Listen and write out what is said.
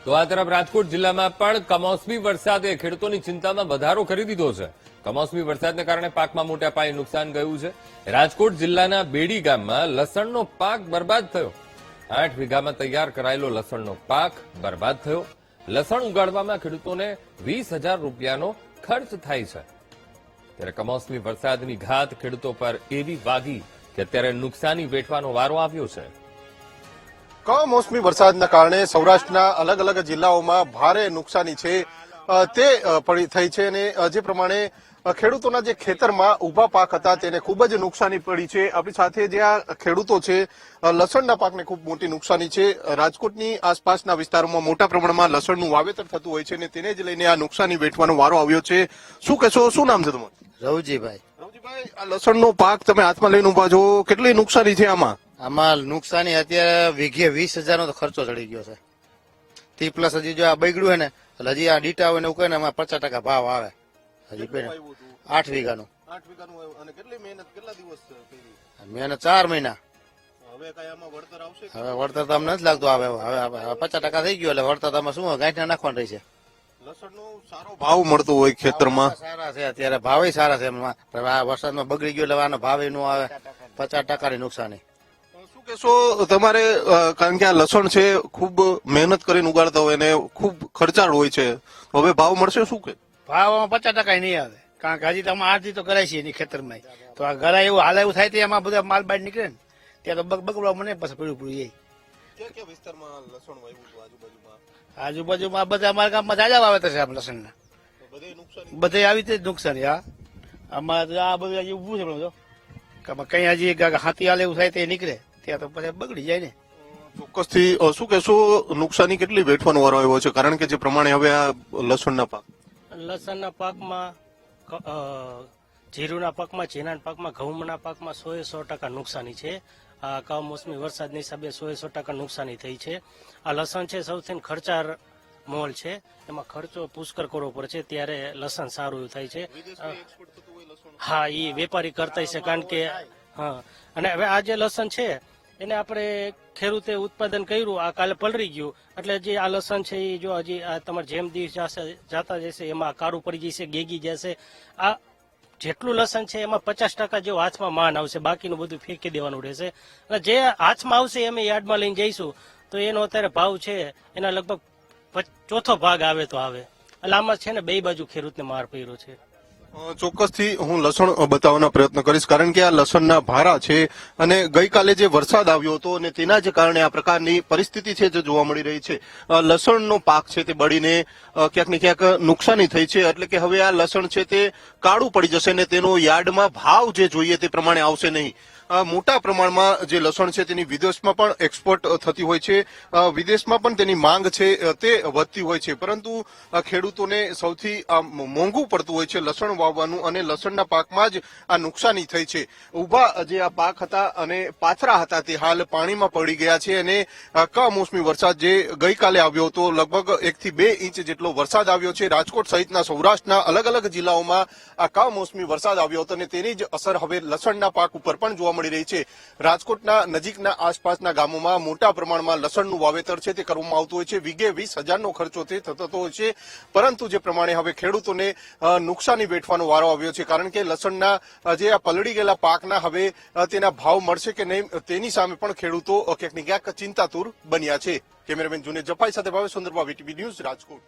તો આ તરફ રાજકોટ જિલ્લામાં પણ કમોસમી વરસાદે ખેડૂતોની ચિંતામાં વધારો કરી દીધો છે. કમોસમી વરસાદને કારણે પાકમાં મોટા પાયે નુકસાન ગયું છે. રાજકોટ જિલ્લાના બેડી ગામમાં લસણનો પાક બરબાદ થયો. 8 વીઘામાં તૈયાર કરાયેલો લસણનો પાક બરબાદ થયો. લસણ ઉગાડવામાં ખેડૂતોને 20,000 રૂપિયાનો ખર્ચ થાય છે. ત્યારે કમોસમી વરસાદની ઘાત ખેડૂતો પર એવી વાગી કે અત્યારે નુકસાની વેઠવાનો વારો આવ્યો છે. કમોસમી વરસાદના કારણે સૌરાષ્ટ્રના અલગ અલગ જિલ્લાઓમાં ભારે નુકસાની છે તે થઈ છે અને જે પ્રમાણે ખેડૂતોના જે ખેતરમાં ઉભા પાક હતા તેને ખૂબ જ નુકસાની પડી છે. આપણી સાથે જે આ ખેડૂતો છે લસણના પાકને ખૂબ મોટી નુકસાની છે. રાજકોટની આસપાસના વિસ્તારોમાં મોટા પ્રમાણમાં લસણનું વાવેતર થતું હોય છે અને તેને જ લઈને આ નુકસાની વેઠવાનો વારો આવ્યો છે. શું કહેશો, શું નામ છે તમારું? રવજીભાઈ. રવજીભાઈ, આ લસણનો પાક તમે હાથમાં લઈને ઉભા છો, કેટલી નુકસાની છે આમાં? આમાં નુકસાની અત્યારે વીઘે 20,000 નો ખર્ચો ચડી ગયો છે. 30+ હજી જો આ બગડ્યું હોય ને એટલે હજી આ ડીટા હોય ને એવું કહે ને એમાં 50% ભાવ આવે. હજી 8 વીઘાનું. 8 વીઘાનું. અને કેટલી મહેનત, કેટલા દિવસ કરી? મહેનત 4 મહિના. હવે કઈ આમાં વળતર આવશે? હવે વળતર તો અમને નથી લાગતું આવે. હવે 50% થઈ ગયું એટલે વળતર તમે શું ગાંઠિયા નાખવાનું રહી છે. લસણનો સારો ભાવ મળતો હોય ખેતરમાં. સારા છે અત્યારે, ભાવે સારા છે. આ વરસાદમાં બગડી ગયો એટલે આનો ભાવે નો આવે. 50% ની નુકસાની. શું કહેશો તમારે, કારણ કે આ લસણ છે ખૂબ મહેનત કરીને ઉગાડતા હોય ને ખૂબ ખર્ચાળ હોય છે, હવે ભાવ મળશે શું કે? ભાવ 50% નહીં આવે, કારણ કે હજી તો આમાં આરતી તો કરાય છે એની ખેતરમાં. તો આ ઘરે એવું હાલ એવું થાય તો એમાં બધા માલ બાર નીકળે ને ત્યાં તો બગડવા મને પછી પડ્યું જાય. ક્યાં ક્યાં વિસ્તારમાં લસણ વાવ્યું હતું આજુબાજુમાં? આજુબાજુમાં બધા અમારા ગામમાં જાજા વાવેતર છે લસણના. બધે આવી રીતે નુકસાની. હા, આમાં આ બધું હજી ઉભું છે બધું. કઈ હજી હાથી હાલ એવું થાય તો નીકળે ત્યાં તો પછી બગડી જાય ને. ચોક્કસથી શું કહેશો, નુકસાની કેટલી વેઠવાનો વારો આવ્યો છે? કારણ કે જે પ્રમાણે હવે આ લસણના પાકમાં જીરુના પાકમાં, ચીનાના પાકમાં, ઘઉંના પાકમાં 100% નુકસાની છે. આ કમોસમી વરસાદની હિસાબે 100% નુકસાની થઈ છે. આ લસણ છે સૌથી ખર્ચાળ મોલ છે, એમાં ખર્ચો પુષ્કળ કરવો પડે છે ત્યારે લસણ સારું એવું થાય છે. હા, એ વેપારી કરતા છે કારણ કે હા. અને હવે આ જે લસણ છે એને આપણે ખેડૂતે ઉત્પાદન કર્યું, આ કાલે પલળી ગયું એટલે જે આ લસણ છે એ જો હજી આ તમારે જેમ દિવસ જતા જશે એમાં કાળું પડી જશે, ગેગી જશે. આ જેટલું લસણ છે એમાં 50% જેવો હાથમાં માન આવશે, બાકીનું બધું ફેંકી દેવાનું રહેશે. અને જે હાથમાં આવશે એમ યાર્ડમાં લઈને જઈશું તો એનો અત્યારે ભાવ છે એના લગભગ ચોથો ભાગ આવે તો આવે. એટલે આમાં છે ને બે બાજુ ખેડૂતને માર પડ્યો છે. ચોક્કસથી હું લસણ બતાવવાનો પ્રયત્ન કરીશ, કારણ કે આ લસણના ભારા છે અને ગઈકાલે જે વરસાદ આવ્યો હતો અને તેના જ કારણે આ પ્રકારની પરિસ્થિતિ છે જે જોવા મળી રહી છે. લસણનો પાક છે તે બળીને ક્યાંક ને ક્યાંક નુકસાની થઈ છે, એટલે કે હવે આ લસણ છે તે કાળું પડી જશે ને તેનો યાર્ડમાં ભાવ જે જોઈએ તે પ્રમાણે આવશે નહીં. મોટા પ્રમાણમાં જે લસણ છે તેની વિદેશમાં પણ એક્સપોર્ટ થતી હોય છે, વિદેશમાં પણ તેની માંગ છે તે વધતી હોય છે, પરંતુ ખેડૂતોને સૌથી મોંઘું પડતું હોય છે લસણ વાવવાનું અને લસણના પાકમાં જ આ નુકસાની થઈ છે. ઊભા જે આ પાક હતા અને પાથરા હતા તે હાલ પાણીમાં પડી ગયા છે અને કમોસમી વરસાદ જે ગઈકાલે આવ્યો હતો, લગભગ 1 થી 2 ઇંચ જેટલો વરસાદ આવ્યો છે. રાજકોટ સહિતના સૌરાષ્ટ્રના અલગ અલગ જિલ્લાઓમાં આ કમોસમી વરસાદ આવ્યો હતો અને તેની જ અસર હવે લસણના પાક ઉપર પણ જોવા મળી રહી છે. રાજકોટના નજીકના આસપાસના ગામોમાં મોટા પ્રમાણમાં લસણનું વાવેતર છે તે કરવામાં આવતું હોય છે. વીઘે 20,000 નો ખર્ચો તે થતો હોય છે, પરંતુ જે પ્રમાણે હવે ખેડૂતોને નુકસાની વેઠવાનો વારો આવ્યો છે, કારણ કે લસણના જે આ પલળી ગયેલા પાકના હવે તેના ભાવ મળશે કે નહીં તેની સામે પણ ખેડૂતો ક્યાંક ને ક્યાંક ચિંતાતુર બન્યા છે. કેમેરામેન જુનેદ જફાઈ સાથે ભાવેશ સુંદરપા, વીટીવી ન્યૂઝ, રાજકોટ.